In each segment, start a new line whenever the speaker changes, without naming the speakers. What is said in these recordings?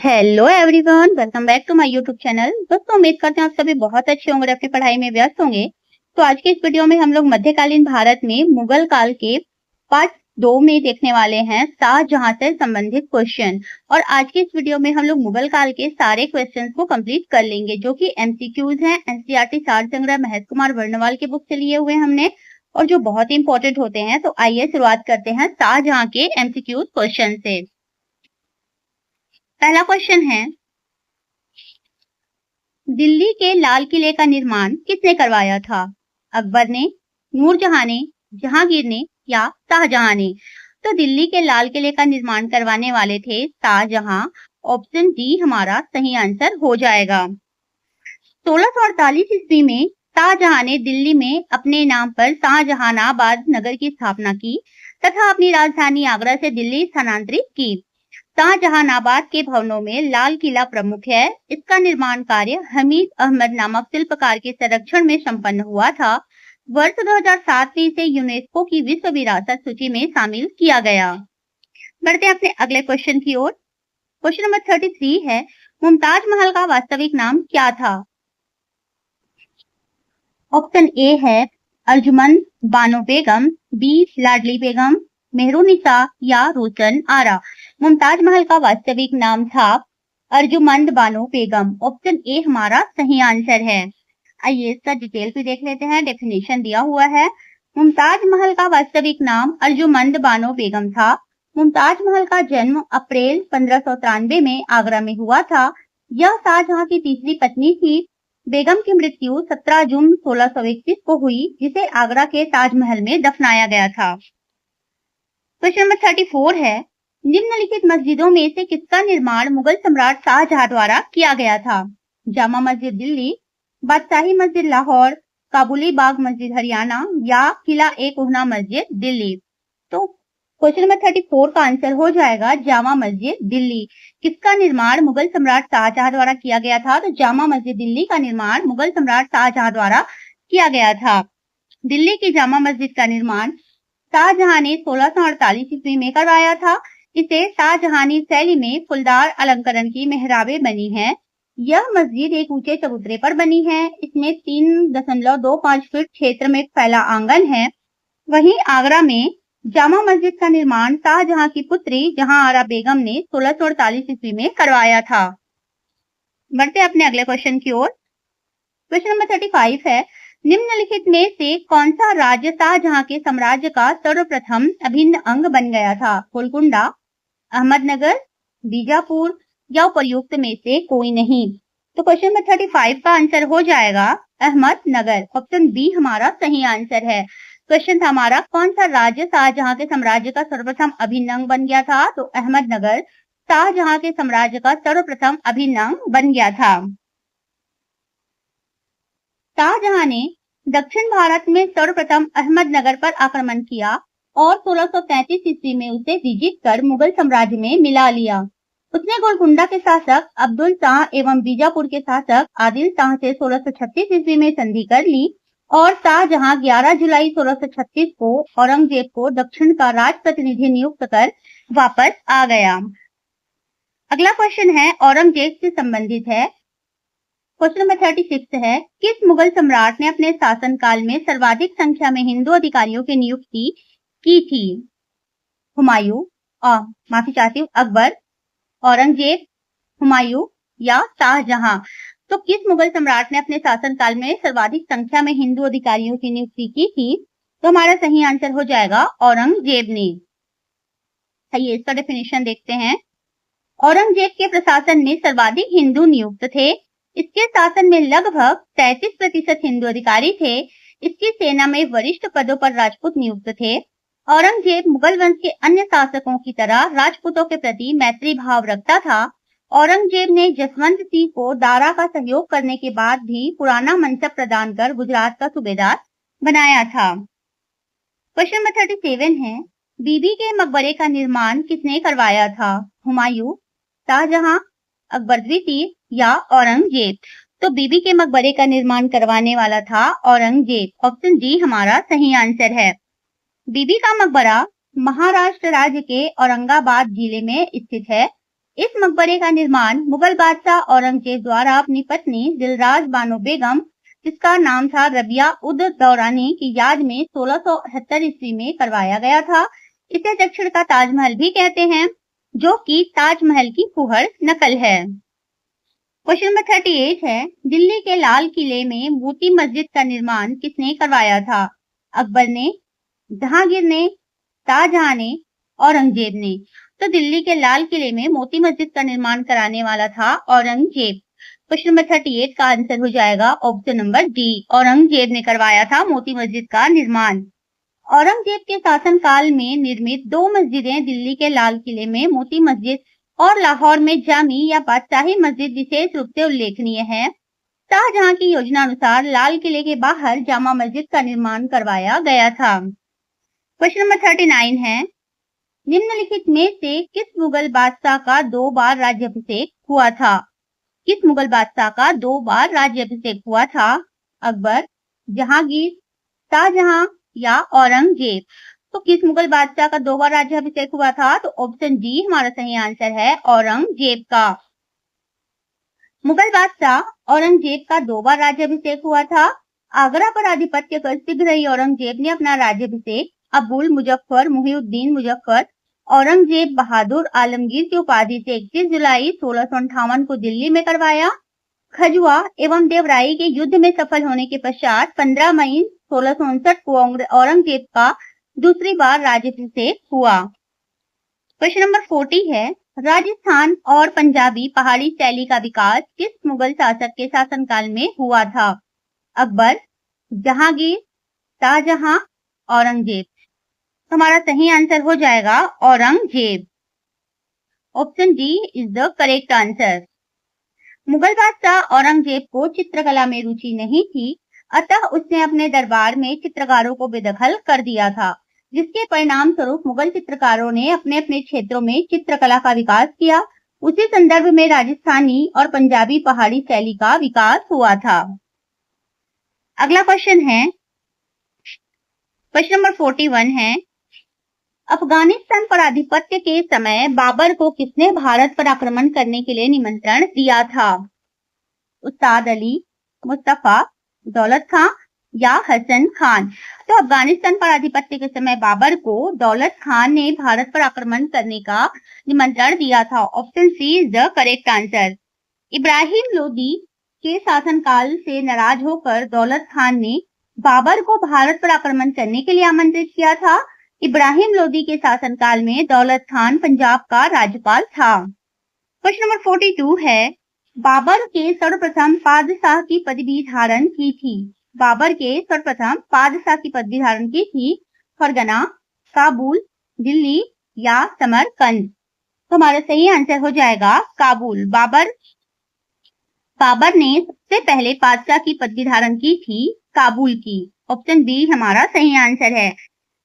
Hello everyone, welcome back to my YouTube channel. दोस्तों, उम्मीद करते हैं आप सभी बहुत अच्छे होंगे, अपनी पढ़ाई में व्यस्त होंगे। तो आज के इस वीडियो में हम लोग मध्यकालीन भारत में मुगल काल के पार्ट 2 में देखने वाले हैं शाहजहां से संबंधित क्वेश्चन। और आज के इस वीडियो में हम लोग मुगल काल के सारे क्वेश्चंस को कंप्लीट कर लेंगे, जो कि एमसीक्यूज हैं। एनसीईआरटी सार संग्रह महेश कुमार वर्णवाल के बुक से लिए हुए हमने, और जो बहुत ही इंपॉर्टेंट होते हैं। तो आइए शुरुआत करते हैं शाहजहां के एमसीक्यूज क्वेश्चन से। पहला क्वेश्चन है, दिल्ली के लाल किले का निर्माण किसने करवाया था? अकबर ने, नूरजहां ने, जहांगीर ने या शाहजहां ने? तो दिल्ली के लाल किले का निर्माण करवाने वाले थे शाहजहां। ऑप्शन डी हमारा सही आंसर हो जाएगा। 1648 ईस्वी में शाहजहां ने दिल्ली में अपने नाम पर शाहजहानाबाद नगर की स्थापना की तथा अपनी राजधानी आगरा से दिल्ली स्थानांतरित की। शाहजहानाबाद के भवनों में लाल किला प्रमुख है। इसका निर्माण कार्य हमीद अहमद नामक शिल्पकार के संरक्षण में संपन्न हुआ था। वर्ष 2007 में इसे यूनेस्को की विश्व विरासत सूची में शामिल किया गया। बढ़ते हैं अपने अगले क्वेश्चन की ओर। क्वेश्चन नंबर 33 है, मुमताज महल का वास्तविक नाम क्या था? ऑप्शन ए है अर्जुमंद बानो बेगम, बी लाडली बेगम, मेहरुनिसा या रोशन आरा। मुमताज महल का वास्तविक नाम था अर्जुमंद बानो बेगम। ऑप्शन ए हमारा सही आंसर है। आइए इसका डिटेल भी देख लेते हैं। डेफिनेशन दिया हुआ है, मुमताज महल का वास्तविक नाम अर्जुमंद बानो बेगम था। मुमताज महल का जन्म अप्रैल 1593 में आगरा में हुआ था। यह शाहजहां की तीसरी पत्नी थी। बेगम की मृत्यु 17 जून 1631 को हुई, जिसे आगरा के ताजमहल में दफनाया गया था। क्वेश्चन नंबर 34 है, निम्नलिखित मस्जिदों में से किसका निर्माण मुगल सम्राट शाहजहां द्वारा किया गया था? जामा मस्जिद दिल्ली, बादशाही मस्जिद लाहौर, काबुली बाग मस्जिद हरियाणा या किला ए कोहना मस्जिद दिल्ली? तो क्वेश्चन नंबर 34 का आंसर हो जाएगा जामा मस्जिद दिल्ली। किसका निर्माण मुगल सम्राट शाहजहां द्वारा किया गया था? तो जामा मस्जिद दिल्ली का निर्माण मुगल सम्राट शाहजहां द्वारा किया गया था। दिल्ली की जामा मस्जिद का निर्माण शाहजहां ने 1648 ईस्वी में करवाया था। इसे शाहजहानी शैली में फुलदार अलंकरण की मेहराबें बनी हैं। यह मस्जिद एक ऊंचे चबूतरे पर बनी है। इसमें 3.25 फीट क्षेत्र में फैला आंगन है। वहीं आगरा में जामा मस्जिद का निर्माण शाहजहां की पुत्री जहां आरा बेगम ने 1648 ईस्वी में करवाया था। बढ़ते अपने अगले क्वेश्चन की ओर। क्वेश्चन नंबर 35 है, निम्नलिखित में से कौन सा राज्य शाहजहां के साम्राज्य का सर्वप्रथम अभिन्न अंग बन गया था? गोलकुंडा, अहमदनगर, बीजापुर या उपर्युक्त में से कोई नहीं? तो क्वेश्चन नंबर 35 का आंसर हो जाएगा अहमदनगर। ऑप्शन बी हमारा सही आंसर है। क्वेश्चन था हमारा, कौन सा राज्य शाहजहां के साम्राज्य का सर्वप्रथम अभिन्न अंग बन गया था? तो अहमदनगर शाहजहां के साम्राज्य का सर्वप्रथम अभिन्न अंग बन गया था। शाहजहां ने दक्षिण भारत में सर्वप्रथम अहमदनगर पर आक्रमण किया और 1633 ईस्वी में उसे विजित कर मुगल साम्राज्य में मिला लिया। उसने गोलकुंडा के शासक अब्दुल शाह एवं बीजापुर के शासक आदिल शाह से 1636 ईस्वी में संधि कर ली और शाहजहां 11 जुलाई 1636 को औरंगजेब को दक्षिण का राज प्रतिनिधि नियुक्त कर वापस आ गया। अगला क्वेश्चन है, औरंगजेब से संबंधित है। क्वेश्चन नंबर 36 है, किस मुगल सम्राट ने अपने शासनकाल में सर्वाधिक संख्या में हिंदू अधिकारियों की नियुक्ति की थी? हुमायूं, माफी चाहती हूँ, अकबर, औरंगजेब, हुमायूं या शाहजहां? तो किस मुगल सम्राट ने अपने शासनकाल में सर्वाधिक संख्या में हिंदू अधिकारियों की नियुक्ति की थी? तो हमारा सही आंसर हो जाएगा औरंगजेब ने। आइए इसका डेफिनेशन देखते हैं। औरंगजेब के प्रशासन में सर्वाधिक हिंदू नियुक्त थे। इसके शासन में लगभग 33% हिंदू अधिकारी थे। इसकी सेना में वरिष्ठ पदों पर राजपूत नियुक्त थे। औरंगजेब मुगल वंश के अन्य शासकों की तरह राजपूतों के प्रति मैत्री भाव रखता था। औरंगजेब ने जसवंत सिंह को दारा का सहयोग करने के बाद भी पुराना मनसब प्रदान कर गुजरात का सूबेदार बनाया था। क्वेश्चन नंबर 37 है, बीबी के मकबरे का निर्माण किसने करवाया था? हुमायूं, शाहजहां, अकबर द्वितीय या औरंगजेब? तो बीबी के मकबरे का निर्माण करवाने वाला था औरंगजेब। ऑप्शन डी हमारा सही आंसर है। बीबी का मकबरा महाराष्ट्र राज्य के औरंगाबाद जिले में स्थित है। इस मकबरे का निर्माण मुगल बादशाह औरंगजेब द्वारा अपनी पत्नी दिलराज बानो बेगम, जिसका नाम था रबिया उद दौरानी, की याद में 1678 ईस्वी में करवाया गया था। इसे दक्षिण का ताजमहल भी कहते हैं, जो कि ताजमहल की फुहर नकल है। क्वेश्चन नंबर 38 है, दिल्ली के लाल किले में मोती मस्जिद का निर्माण किसने करवाया था? अकबर ने, जहांगीर ने, शाहजहां ने, औरंगजेब ने। तो दिल्ली के लाल किले में मोती मस्जिद का निर्माण कराने वाला था औरंगजेब। क्वेश्चन नंबर 38 का आंसर हो जाएगा ऑप्शन नंबर डी, औरंगजेब ने करवाया था मोती मस्जिद का निर्माण। औरंगजेब के शासनकाल में निर्मित दो मस्जिदें दिल्ली के लाल किले में मोती मस्जिद और लाहौर में जामी या बादशाही मस्जिद विशेष रूप से उल्लेखनीय है। शाहजहां की योजना अनुसार लाल किले के बाहर जामा मस्जिद का निर्माण करवाया गया था। क्वेश्चन नंबर 39 है, निम्नलिखित में से किस मुगल बादशाह का 2 बार राज्याभिषेक हुआ था? किस मुगल बादशाह का 2 बार राज्याभिषेक हुआ था? अकबर, जहांगीर, शाहजहां या औरंगजेब। तो किस मुगल बादशाह का 2 बार राज्याभिषेक हुआ था? तो ऑप्शन डी हमारा सही आंसर है, औरंगजेब का। मुगल बादशाह औरंगजेब का 2 बार राज्याभिषेक हुआ था। आगरा पर आधिपत्य कर शीघ्र ही औरंगजेब ने अपना राज्याभिषेक अबुल मुजफ्फर मुहिउद्दीन मुजफ्फर औरंगजेब बहादुर आलमगीर की उपाधि से 31 जुलाई 1658 को दिल्ली में करवाया। खजुआ एवं देवराई के युद्ध में सफल होने के पश्चात 15 मई 1659 को औरंगजेब का दूसरी बार राज्याभिषेक हुआ। क्वेश्चन नंबर 40 है, राजस्थान और पंजाबी पहाड़ी शैली का विकास किस मुगल शासक के शासनकाल में हुआ था? अकबर, जहांगीर, शाहजहां, औरंगजेब। हमारा सही आंसर हो जाएगा Aurangzeb. Option D is the correct answer. Mughal बादशाह औरंगजेब को चित्रकला में रुचि नहीं थी, अतः उसने अपने दरबार में चित्रकारों को बेदखल कर दिया था, जिसके परिणाम स्वरूप मुगल चित्रकारों ने अपने अपने क्षेत्रों में चित्रकला का विकास किया। उसी संदर्भ में राजस्थानी और पंजाबी पहाड़ी शैली का विकास हुआ था। अगला क्वेश्चन है, क्वेश्चन नंबर 41 है, अफगानिस्तान पर आधिपत्य के समय बाबर को किसने भारत पर आक्रमण करने के लिए निमंत्रण दिया था? उस्ताद अली, मुस्तफा, दौलत खां या हसन खान। तो अफगानिस्तान पर आधिपत्य के समय बाबर को दौलत खान ने भारत पर आक्रमण करने का निमंत्रण दिया था। Option C is the correct answer. Ibrahim Lodi के शासनकाल से नाराज होकर दौलत खान ने बाबर को भारत पर आक्रमण करने के लिए आमंत्रित किया था। इब्राहिम लोदी के शासनकाल में दौलत खान पंजाब का राज्यपाल था। क्वेश्चन नंबर 42 है, बाबर के सर्वप्रथम बादशाह की पदवी धारण की थी। बाबर के सर्वप्रथम बादशाह की पदवी धारण की थी फरगना, काबुल, दिल्ली या समरकंद। तो हमारा सही आंसर हो जाएगा काबुल। बाबर ने सबसे पहले बादशाह की पदवी धारण की थी काबुल की। ऑप्शन बी हमारा सही आंसर है।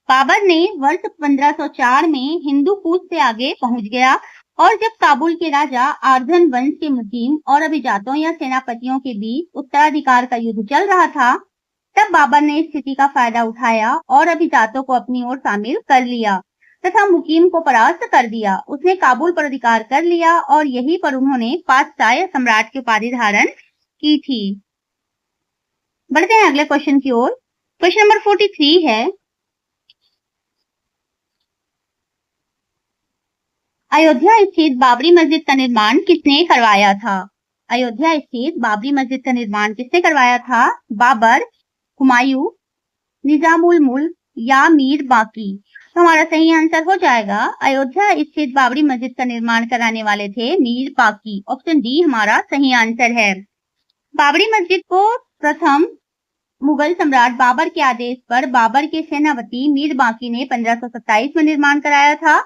बाबर ने वर्ष 1504 में हिंदू कूच से आगे पहुंच गया और जब काबुल के राजा आर्धन वंश के मुकीम और अभिजातों या सेनापतियों के बीच उत्तराधिकार का युद्ध चल रहा था, तब बाबर ने स्थिति का फायदा उठाया और अभिजातों को अपनी ओर शामिल कर लिया तथा मुकीम को परास्त कर दिया। उसने काबुल पर अधिकार कर लिया और यहीं पर उन्होंने बादशाह या सम्राट की उपाधि धारण की थी। बढ़ते हैं अगले क्वेश्चन की ओर। क्वेश्चन नंबर 43 है, अयोध्या स्थित बाबरी मस्जिद का निर्माण किसने करवाया था? अयोध्या स्थित बाबरी मस्जिद का निर्माण किसने करवाया था? बाबर, हुमायूं, निजामुल मुल्क या मीर बाकी। तो हमारा सही आंसर हो जाएगा अयोध्या स्थित बाबरी मस्जिद का निर्माण कराने वाले थे मीर बाकी। ऑप्शन डी हमारा सही आंसर है। बाबरी मस्जिद को प्रथम मुगल सम्राट बाबर के आदेश पर बाबर के सेनापति मीर बाकी ने 1527 में निर्माण कराया था।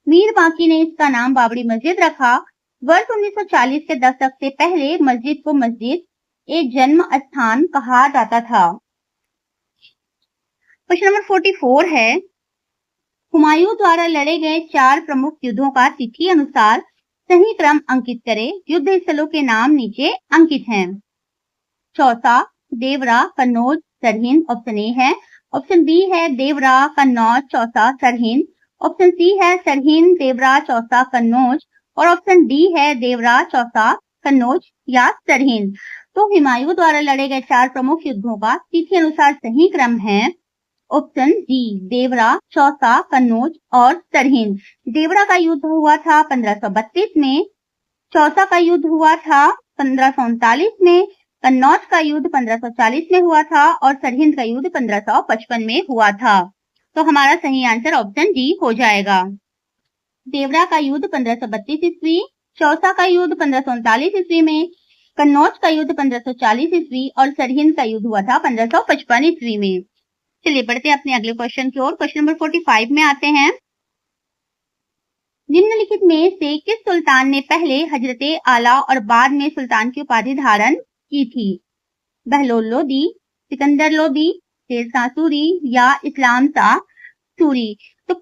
मीर बाकी ने इसका नाम बाबरी मस्जिद रखा। वर्ष 1940 के दशक से पहले मस्जिद को मस्जिद एक जन्म स्थान कहा जाता था। क्वेश्चन नंबर 44 है, हुमायूं द्वारा लड़े गए 4 प्रमुख युद्धों का तिथि अनुसार सही क्रम अंकित करें। युद्ध स्थलों के नाम नीचे अंकित हैं। चौसा, देवरा, कन्नौज, सरहिंद। ऑप्शन ए है। ऑप्शन बी है देवरा, कन्नौज, चौसा, सरहिंद। ऑप्शन सी है सरहिंद, देवरा, चौसा, कन्नौज। और ऑप्शन डी है देवरा, चौसा, कन्नौज या सरहिंद। तो हुमायूं द्वारा लड़े गए 4 प्रमुख युद्धों का तिथि अनुसार सही क्रम है ऑप्शन डी, देवरा, चौसा, कन्नौज और सरहिंद। देवरा का युद्ध हुआ था 1532 में, चौसा का युद्ध हुआ था 1539 में, कन्नौज का युद्ध 1540 में हुआ था और सरहिंद का युद्ध 1555 में हुआ था। तो हमारा सही आंसर ऑप्शन डी हो जाएगा। देवरा का युद्ध 1532 ईस्वी, चौसा का युद्ध 1539 ईस्वी में, कन्नौज का युद्ध 1540 ईस्वी और सरहिंद का युद्ध हुआ था 1555 ईस्वी में। चलिए बढ़ते हैं अपने अगले क्वेश्चन की ओर। क्वेश्चन नंबर 45 में आते हैं। निम्नलिखित में से किस सुल्तान ने पहले हजरते आला और बाद में सुल्तान की उपाधि धारण की थी? बहलोल लोदी, सिकंदर लोदी, शेरशाह सूरी या इस्लाम शाह सूरी। तो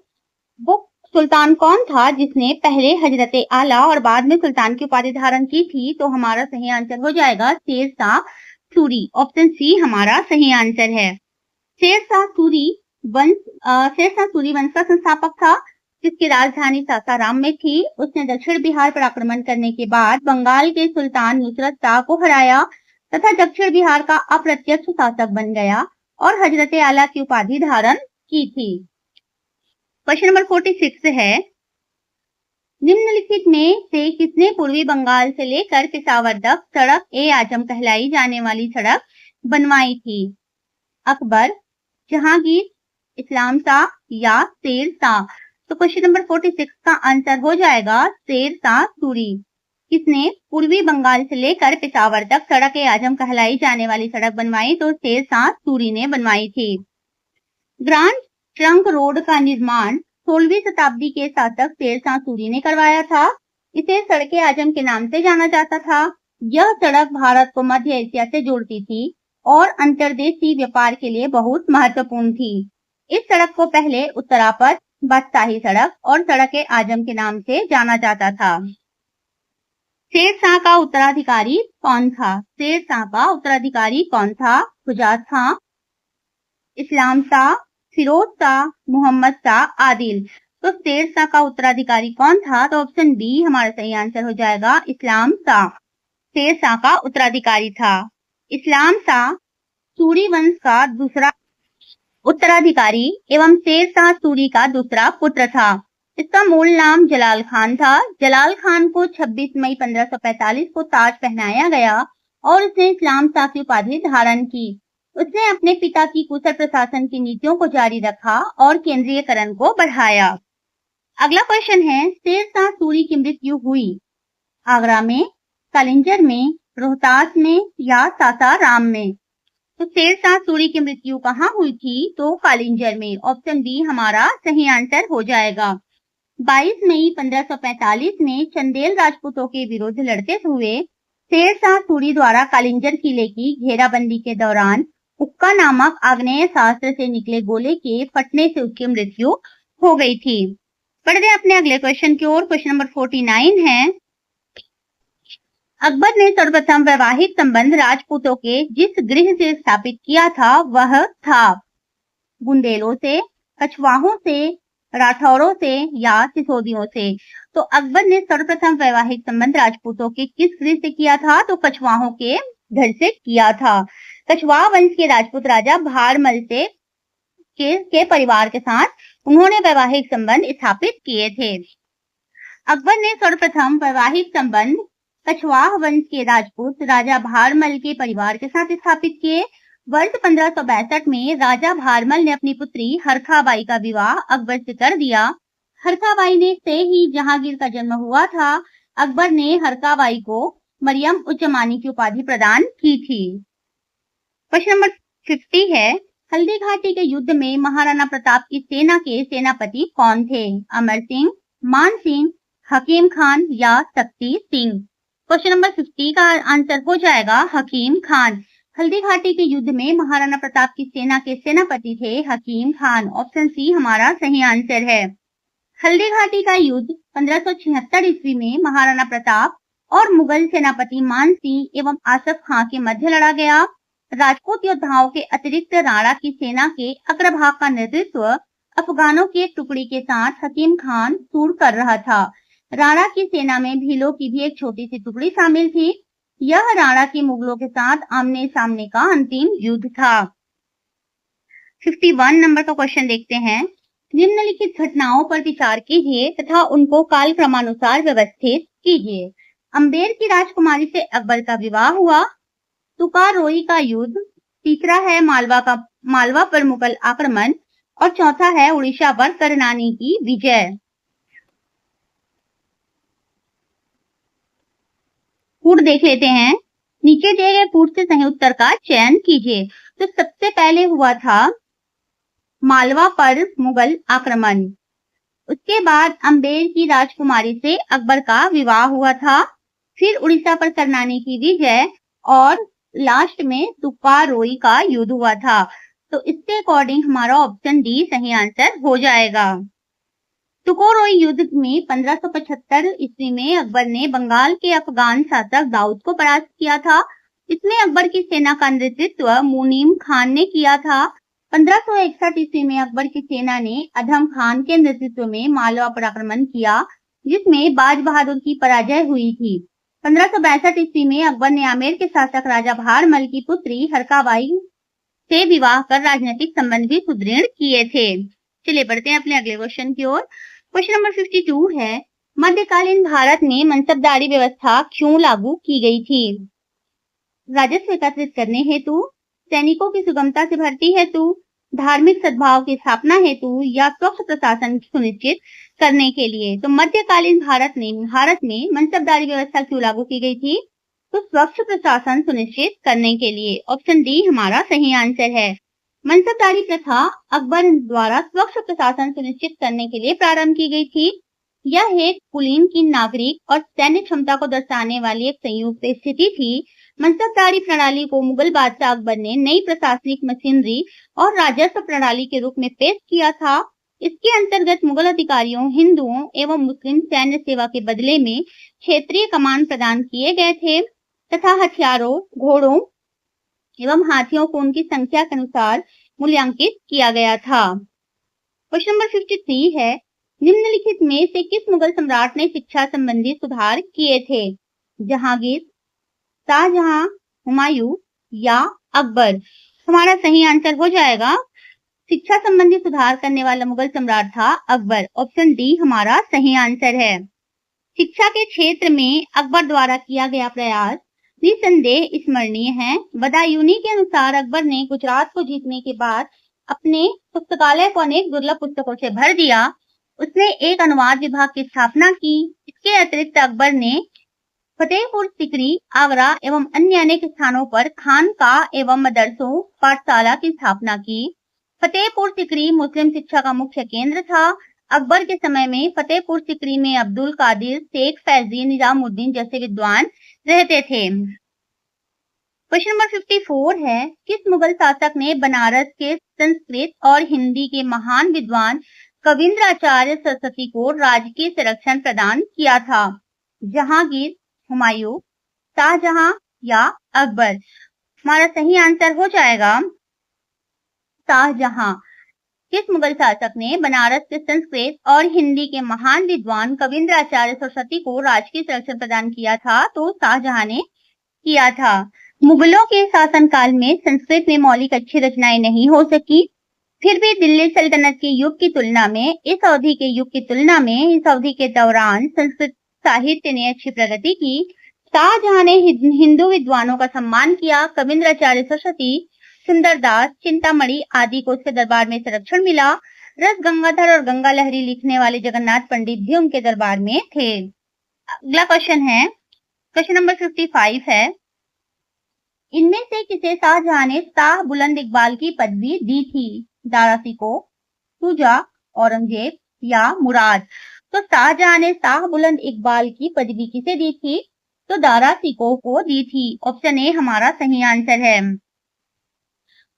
वो सुल्तान कौन था जिसने पहले हजरते आला और बाद में सुल्तान की उपाधि धारण की थी? तो हमारा सही आंसर हो जाएगा शेरशाह सूरी। ऑप्शन सी हमारा सही आंसर है। शेरशाह सूरी वंश का संस्थापक था, जिसकी राजधानी सासाराम में थी। उसने दक्षिण बिहार पर आक्रमण करने के बाद बंगाल के सुल्तान नुसरत शाह को हराया तथा दक्षिण बिहार का अप्रत्यक्ष शासक बन गया और हजरते आला की उपाधि धारण की थी। क्वेश्चन नंबर 46 है। निम्नलिखित में से किसने पूर्वी बंगाल से लेकर पेशावर तक सड़क ए आजम कहलाई जाने वाली सड़क बनवाई थी? अकबर, जहांगीर, इस्लाम शाह या शेर शाह। तो क्वेश्चन नंबर 46 का आंसर हो जाएगा शेरशाह सूरी। किसने पूर्वी बंगाल से लेकर पेशावर तक सड़क ए आजम कहलाई जाने वाली सड़क बनवाई? तो शेरशाह सूरी ने बनवाई थी। ग्रांड ट्रंक रोड का निर्माण 16वीं शताब्दी के शासक शेरशाह सूरी ने करवाया था। इसे सड़क ए आजम के नाम से जाना जाता था। यह सड़क भारत को मध्य एशिया से जोड़ती थी और अंतर्देशीय व्यापार के लिए बहुत महत्वपूर्ण थी। इस सड़क को पहले उत्तरापथ, बादशाही सड़क और सड़क ए आजम के नाम से जाना जाता था। शेरशाह का उत्तराधिकारी कौन था? शेरशाह का उत्तराधिकारी कौन था? शुजा खां, इस्लाम शाह, फिरोज शाह, मोहम्मद शाह, आदिल। तो शेरशाह का उत्तराधिकारी कौन था? तो ऑप्शन बी हमारा सही आंसर हो जाएगा इस्लाम शाह। शेरशाह का उत्तराधिकारी था। इस्लाम शाह सूरी वंश का दूसरा उत्तराधिकारी एवं शेरशाह सूरी का दूसरा पुत्र था। इसका मूल नाम जलाल खान था। जलाल खान को 26 मई 1545 को ताज पहनाया गया और उसने इस्लाम शाह की उपाधि धारण की। उसने अपने पिता की कुशल प्रशासन की नीतियों को जारी रखा और केंद्रीयकरण को बढ़ाया। अगला क्वेश्चन है, शेरशाह सूरी की मृत्यु हुई आगरा में, कालिंजर में, रोहतास में या सासाराम में? तो शेरशाह सूरी की मृत्यु कहाँ हुई थी? तो कालिंजर में। ऑप्शन बी हमारा सही आंसर हो जाएगा। 22 मई 1545 में चंदेल राजपूतों के विरुद्ध लड़ते हुए शेरशाह सूरी द्वारा कालिंजर किले की घेराबंदी के दौरान हुक्का नामक आग्नेय शास्त्र से निकले गोले के फटने से उसकी मृत्यु हो गई थी। बढ़ते अपने अगले क्वेश्चन की ओर। क्वेश्चन नंबर 49 है। अकबर ने सर्वप्रथम वैवाहिक संबंध राजपूतों के जिस गृह से स्थापित किया था वह था बुंदेलों से, कछवाहों से, राठौरों से या सिसोदियों से? तो अकबर ने सर्वप्रथम वैवाहिक संबंध राजपूतों के किस गृह से किया था? तो कछवाहों के घर से किया था। कछवाह वंश के राजपूत राजा भारमल के परिवार के साथ उन्होंने वैवाहिक संबंध स्थापित किए थे। अकबर ने सर्वप्रथम वैवाहिक संबंध कछवाह वंश के राजपूत राजा भारमल के परिवार के साथ स्थापित किए। वर्ष 1562 में राजा भारमल ने अपनी पुत्री हरखाबाई का विवाह अकबर से कर दिया। हरखाबाई से ही जहांगीर का जन्म हुआ था। अकबर ने हरखाबाई को मरियम उज्जमानी की उपाधि प्रदान की थी। क्वेश्चन नंबर 50 है। हल्दी घाटी के युद्ध में महाराणा प्रताप की सेना के सेनापति कौन थे? अमर सिंह, मान सिंह, हकीम खान या शक्ति सिंह? क्वेश्चन नंबर 50 का आंसर हो जाएगा हकीम खान। हल्दी घाटी के युद्ध में महाराणा प्रताप की सेना के सेनापति थे हकीम खान। ऑप्शन सी हमारा सही आंसर है। हल्दी घाटी का युद्ध 1576 ईस्वी में महाराणा प्रताप और मुगल सेनापति मान सिंह एवं आसफ खां के मध्य लड़ा गया। राजपूत योद्धाओं के अतिरिक्त राणा की सेना के अग्रभाग का नेतृत्व अफगानों की एक टुकड़ी के साथ हकीम खान सूर कर रहा था। राणा की सेना में भीलों की भी एक छोटी सी टुकड़ी शामिल थी। यह राणा की मुगलों के साथ आमने सामने का अंतिम युद्ध था। 51 नंबर का क्वेश्चन देखते हैं। निम्नलिखित घटनाओं पर विचार कीजिए तथा उनको कालक्रमानुसार व्यवस्थित कीजिए। अम्बेर की राजकुमारी से अकबर का विवाह हुआ, तुकारोई का युद्ध, तीसरा है मालवा पर मुगल आक्रमण और चौथा है उड़ीसा पर करनानी की विजय। कूट देख लेते हैं। नीचे दिए गए कूट से सही उत्तर का चयन कीजिए। तो सबसे पहले हुआ था मालवा पर मुगल आक्रमण। उसके बाद अम्बेर की राजकुमारी से अकबर का विवाह हुआ था, फिर उड़ीसा पर करनानी की विजय और लास्ट में तुकारोई का युद्ध हुआ था। तो इसके अकॉर्डिंग हमारा ऑप्शन डी सही आंसर हो जाएगा। तुकोरोई युद्ध में 1575 ईस्वी में अकबर ने बंगाल के अफगान शासक दाऊद को परास्त किया था। इसमें अकबर की सेना का नेतृत्व मुनीम खान ने किया था। 1561 ईस्वी में अकबर की सेना ने अधम खान के नेतृत्व में मालवा पर आक्रमण किया, जिसमें बाज बहादुर की पराजय हुई थी। 1562 ईस्वी में अकबर ने आमेर के शासक राजा भारमल की पुत्री हरकाबाई से विवाह कर राजनीतिक संबंध भी सुदृढ़ किए थे। चलिए बढ़ते हैं अपने अगले क्वेश्चन की ओर। क्वेश्चन नंबर 52 है, मध्यकालीन भारत में मनसबदारी व्यवस्था क्यों लागू की गई थी? राजस्व एकत्रित करने हेतु, सैनिकों की सुगमता से भर्ती हेतु, धार्मिक सद्भाव की स्थापना हेतु या स्वच्छ प्रशासन सुनिश्चित करने के लिए। तो मध्यकालीन भारत में मनसबदारी व्यवस्था क्यों लागू की गई थी? तो स्वच्छ प्रशासन सुनिश्चित करने के लिए। ऑप्शन डी हमारा सही आंसर है। मनसबदारी प्रथा अकबर द्वारा स्वच्छ प्रशासन सुनिश्चित करने के लिए प्रारंभ की गई थी। यह एक कुलीन की नागरिक और सैन्य क्षमता को दर्शाने वाली एक संयुक्त स्थिति थी। मनसबदारी प्रणाली को मुगल बादशाह अकबर ने नई प्रशासनिक मशीनरी और राजस्व प्रणाली के रूप में पेश किया था। इसके अंतर्गत मुगल अधिकारियों, हिंदुओं एवं मुस्लिम सैन्य सेवा के बदले में क्षेत्रीय कमान प्रदान किए गए थे तथा हथियारों, घोड़ों एवं हाथियों को उनकी संख्या के अनुसार मूल्यांकित किया गया था। क्वेश्चन नंबर 53 है, निम्नलिखित में से किस मुगल सम्राट ने शिक्षा संबंधी सुधार किए थे? जहांगीर, शाहजहां, हुमायूं या अकबर? हमारा सही आंसर हो जाएगा, शिक्षा संबंधी सुधार करने वाला मुगल सम्राट था अकबर। ऑप्शन डी हमारा सही आंसर है। शिक्षा के क्षेत्र में अकबर द्वारा किया गया प्रयास निसंदेह स्मरणीय है। बदायूनी के अनुसार अकबर ने गुजरात को जीतने के बाद अपने पुस्तकालय को अनेक दुर्लभ पुस्तकों से भर दिया। उसने एक अनुवाद विभाग की स्थापना की। इसके अतिरिक्त अकबर ने फतेहपुर सिकरी, आगरा एवं अन्य अनेक स्थानों पर खानकाह एवं मदरसों, पाठशाला की स्थापना की। फतेहपुर सिकरी मुस्लिम शिक्षा का मुख्य केंद्र था। अकबर के समय में फतेहपुर सिकरी में अब्दुल कादिर, शेख फैजी, निजामुद्दीन जैसे विद्वान रहते थे। क्वेश्चन नंबर 54 है, किस मुगल शासक ने बनारस के संस्कृत और हिंदी के महान विद्वान कविंद्राचार्य सरस्वती को राजकीय संरक्षण प्रदान किया था? जहांगीर, हुमायूं, शाहजहां या अकबर? हमारा सही आंसर हो जाएगा शाहजहां। किस मुगल शासक ने बनारस के संस्कृत और हिंदी के महान विद्वान कविंद्राचार्य सरस्वती को राजकीय संरक्षण प्रदान किया था? तो शाहजहां ने किया था। मुगलों के शासनकाल में संस्कृत में मौलिक अच्छी रचनाएं नहीं हो सकी, फिर भी दिल्ली सल्तनत के युग की तुलना में इस अवधि के दौरान संस्कृत साहित्य ने अच्छी प्रगति की। शाहजहां ने हिंदू विद्वानों का सम्मान किया। कविंद्राचार्य सरस्वती, सुंदरदास, चिंतामणि आदि को उसके दरबार में संरक्षण मिला। रस गंगाधर और गंगा लहरी लिखने वाले जगन्नाथ पंडित भी उनके दरबार में थे। अगला क्वेश्चन है, क्वेश्चन नंबर 55 है, इनमें से किसे शाहजहां ने शाह बुलंद इकबाल की पदवी दी थी? दारा सिको, शुजा, औरंगजेब या मुराद? तो शाहजहां ने शाह बुलंद इकबाल की पदवी किसे दी थी? तो दारा सिको को दी थी। ऑप्शन ए हमारा सही आंसर है।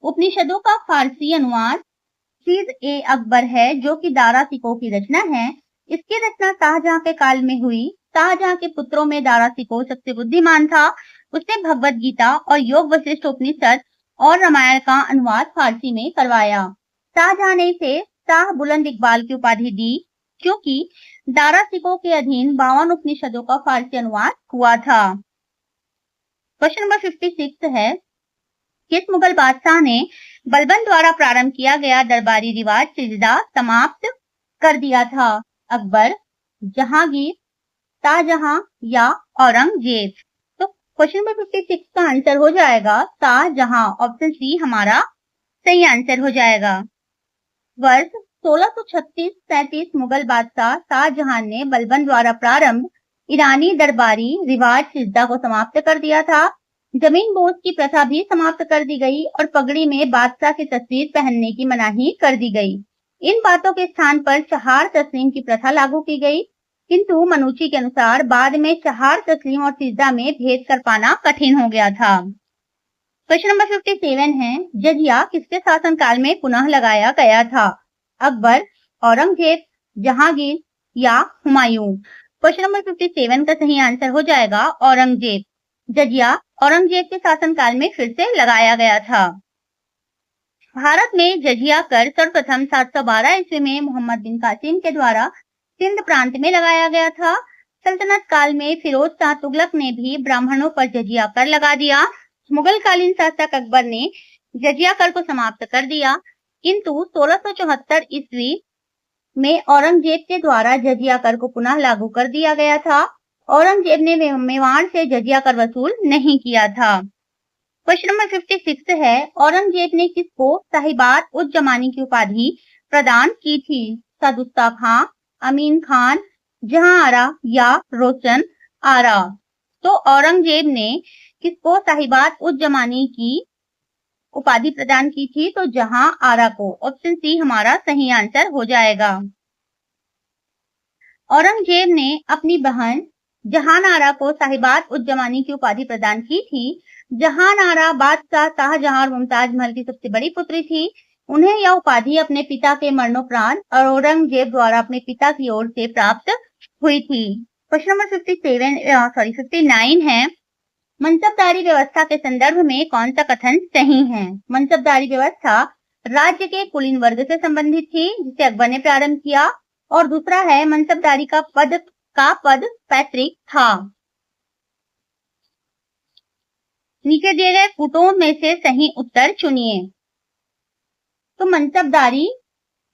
उपनिषदों का फारसी अनुवाद सीर ए अकबर है, जो कि दारा सिको की रचना है। इसकी रचना शाहजहां के काल में हुई। शाहजहां के पुत्रों में दारा सिको सबसे बुद्धिमान था। उसने भगवत गीता और योग वशिष्ठ उपनिषद और रामायण का अनुवाद फारसी में करवाया। शाहजहां ने इसे शाह बुलंद इकबाल की उपाधि दी। क्योंकि दारा सिकों के अधीन 52 उपनिषदों का फारसी अनुवाद हुआ था। क्वेश्चन नंबर 56 है, किस मुगल बादशाह ने बलबन द्वारा प्रारंभ किया गया दरबारी रिवाज सिजदा समाप्त कर दिया था? अकबर, जहांगीर, शाहजहां या औरंगजेब? तो क्वेश्चन नंबर 56 का आंसर हो जाएगा शाहजहां। ऑप्शन सी हमारा सही आंसर हो जाएगा। वर्ष 1636-37 मुगल बादशाह शाहजहां ने बलबन द्वारा प्रारंभ ईरानी दरबारी रिवाज सिजदा को समाप्त कर दिया था। जमीन बोझ की प्रथा भी समाप्त कर दी गई और पगड़ी में बादशाह की तस्वीर पहनने की मनाही कर दी गई। इन बातों के स्थान पर चहार तस्लीम की प्रथा लागू की गई, किंतु मनुची के अनुसार बाद में चहार तस्लीम और सिजदा में भेद कर पाना कठिन हो गया था। क्वेश्चन नंबर 57 है, जजिया किसके शासनकाल में पुनः लगाया गया था? अकबर, औरंगजेब, जहांगीर या हुमायूं? क्वेश्चन नंबर 57 का सही आंसर हो जाएगा औरंगजेब। जजिया औरंगजेब के शासनकाल में फिर से लगाया गया था। भारत में जजिया कर सर्वप्रथम 712 ईस्वी में मोहम्मद बिन कासिम के द्वारा सिंध प्रांत में लगाया गया था। सल्तनत काल में फिरोज शाह तुगलक ने भी ब्राह्मणों पर जजिया कर लगा दिया। मुगल कालीन शासक अकबर ने जजिया कर को समाप्त कर दिया, किंतु 1674 ईस्वी में औरंगजेब के द्वारा जजिया कर को पुनः लागू कर दिया गया था। औरंगजेब ने मेवाड़ से जजिया कर वसूल नहीं किया था। क्वेश्चन नंबर 56 है, औरंगजेब ने किसको साहिबात उज जमानी की उपाधि प्रदान की थी? सदुस्ता खां, अमीन खान, जहां आरा या रोशन आरा? तो औरंगजेब ने किसको साहिबात उज जमानी की उपाधि प्रदान की थी? तो जहां आरा को। ऑप्शन सी हमारा सही आंसर हो जाएगा। औरंगजेब ने अपनी बहन जहान आरा को साहिबात उज जमानी की उपाधि प्रदान की थी। जहान आरा बादशाह शाहजहां और मुमताज महल की सबसे बड़ी पुत्री थी। उन्हें यह उपाधि अपने पिता के मरणोपरांत और औरंगजेब द्वारा अपने पिता की ओर से प्राप्त हुई थी। क्वेश्चन नंबर 59 है, मनसबदारी व्यवस्था के संदर्भ में कौन सा कथन सही है? मनसबदारी व्यवस्था राज्य के कुलीन वर्ग से संबंधित थी, जिसे अकबर ने प्रारंभ किया। और दूसरा है मनसबदारी का पद पैतृक था। नीचे दिए गए फुटों में से सही उत्तर चुनिए। तो मनसबदारी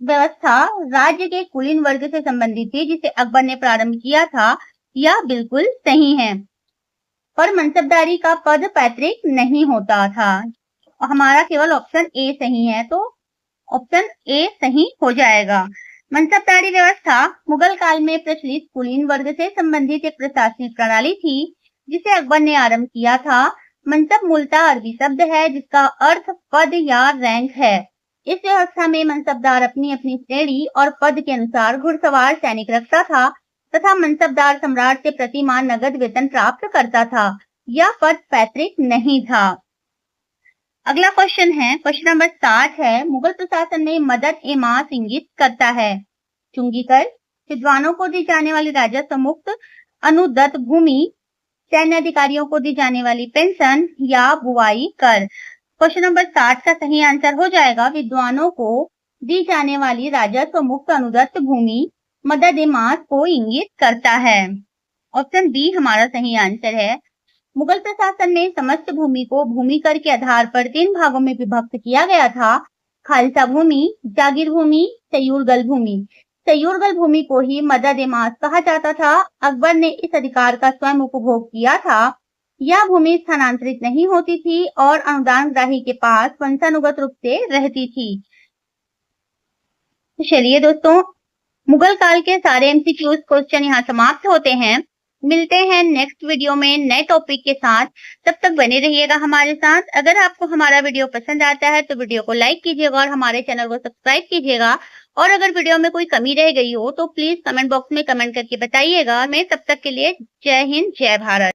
व्यवस्था राज्य के कुलीन वर्ग से संबंधित थी, जिसे अकबर ने प्रारंभ किया था, यह बिल्कुल सही है। पर मनसबदारी का पद पैतृक नहीं होता था। हमारा केवल ऑप्शन ए सही है, तो ऑप्शन ए सही हो जाएगा। मनसबदारी व्यवस्था मुगल काल में प्रचलित कुलीन वर्ग से संबंधित एक प्रशासनिक प्रणाली थी, जिसे अकबर ने आरंभ किया था। मनसब मूलतः अरबी शब्द है, जिसका अर्थ पद या रैंक है। इस व्यवस्था में मनसबदार अपनी अपनी श्रेणी और पद के अनुसार घुड़सवार सैनिक रखता था तथा मनसबदार सम्राट से प्रतिमाह नगद वेतन प्राप्त करता था। यह पद पैतृक नहीं था। अगला क्वेश्चन है, क्वेश्चन नंबर 60 है, मुगल प्रशासन में मदद ए मास इंगित करता है? चुंगी कर, विद्वानों को दी जाने वाली राजस्व मुक्त अनुदत्त भूमि, सैन्य अधिकारियों को दी जाने वाली पेंशन या बुआई कर? क्वेश्चन नंबर 60 का सही आंसर हो जाएगा विद्वानों को दी जाने वाली राजस्व मुक्त अनुदत्त भूमि मदद ए मास को इंगित करता है। ऑप्शन बी हमारा सही आंसर है। मुगल प्रशासन में समस्त भूमि को भूमि कर के आधार पर 3 भागों में विभक्त किया गया था: खालसा भूमि, जागीर भूमि, सयूरगल भूमि। सयूरगल भूमि को ही मदद ए मास कहा जाता था। अकबर ने इस अधिकार का स्वयं उपभोग किया था। यह भूमि स्थानांतरित नहीं होती थी और अनुदान ग्राही के पास वंशानुगत रूप से रहती थी। चलिए दोस्तों, मुगल काल के सारे एमसीक्यूज क्वेश्चन यहाँ समाप्त होते हैं। मिलते हैं नेक्स्ट वीडियो में नए टॉपिक के साथ। तब तक बने रहिएगा हमारे साथ। अगर आपको हमारा वीडियो पसंद आता है तो वीडियो को लाइक कीजिएगा और हमारे चैनल को सब्सक्राइब कीजिएगा। और अगर वीडियो में कोई कमी रह गई हो तो प्लीज कमेंट बॉक्स में कमेंट करके बताइएगा। मैं तब तक के लिए जय हिंद, जय भारत।